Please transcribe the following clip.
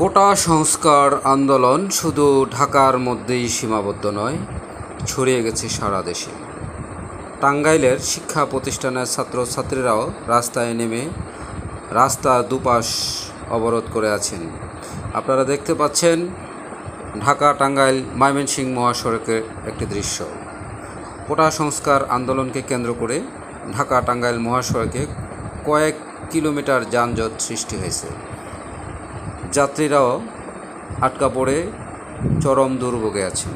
কোটা সংস্কার আন্দোলন শুধু ঢাকার মধ্যেই সীমাবদ্ধ নয়, ছড়িয়ে গেছে সারা দেশে। টাঙ্গাইলের শিক্ষা প্রতিষ্ঠানের ছাত্রছাত্রীরাও রাস্তায় নেমে রাস্তার দুপাশ অবরোধ করে আছেন। আপনারা দেখতে পাচ্ছেন ঢাকা টাঙ্গাইল ময়মনসিংহ মহাসড়কের একটি দৃশ্য। কোটা সংস্কার আন্দোলনকে কেন্দ্র করে ঢাকা টাঙ্গাইল মহাসড়কে কয়েক কিলোমিটার যানজট সৃষ্টি হয়েছে। যাত্রীরাও আটকা পড়ে চরম দুর্ভোগে আছেন।